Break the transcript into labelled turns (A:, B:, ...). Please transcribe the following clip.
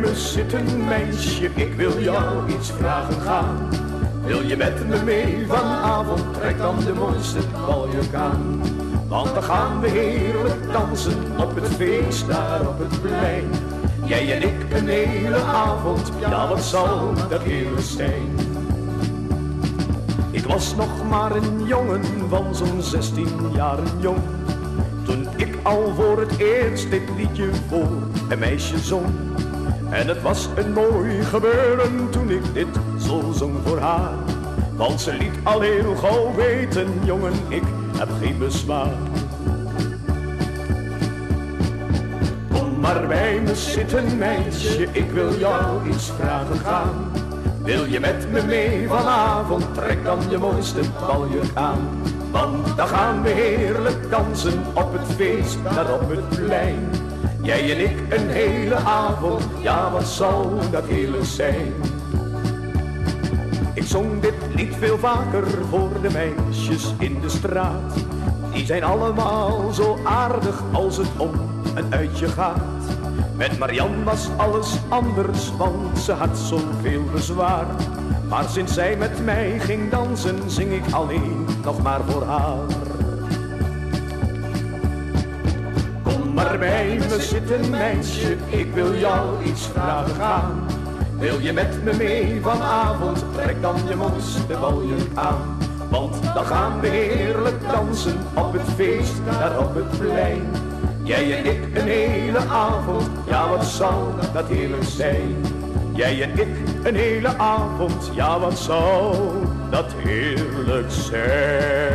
A: me zitten meisje, ik wil jou iets vragen gaan. Wil je met me mee vanavond, trek dan de mooiste baljurk aan. Want dan gaan we heerlijk dansen op het feest daar op het plein. Jij en ik een hele avond, ja wat zal dat heerlijk zijn. Ik was nog maar een jongen van zo'n 16 jaren jong, toen ik al voor het eerst dit liedje voor een meisje zong. En het was een mooi gebeuren toen ik dit zo zong voor haar. Want ze liet al heel gauw weten, jongen, ik heb geen bezwaar. Kom maar bij me zitten meisje, ik wil jou iets vragen gaan. Wil je met me mee vanavond, trek dan je mooiste baljurk aan. Want dan gaan we heerlijk dansen op het feest daar op het plein. Jij en ik een hele avond, ja wat zal dat heerlijk zijn. Ik zong dit lied veel vaker voor de meisjes in de straat. Die zijn allemaal zo aardig als het om een uitje gaat. Met Marianne was alles anders, want ze had zoveel bezwaar. Maar sinds zij met mij ging dansen, zing ik alleen nog maar voor haar. Kom maar bij me zitten meisje, ik wil jou iets vragen gaan. Wil je met me mee vanavond, trek dan je mooiste baljurk aan. Want dan gaan we heerlijk dansen op het feest daar op het plein. Jij en ik een hele avond, ja wat zal dat heerlijk zijn. Jij en ik een hele avond, ja wat zal dat heerlijk zijn.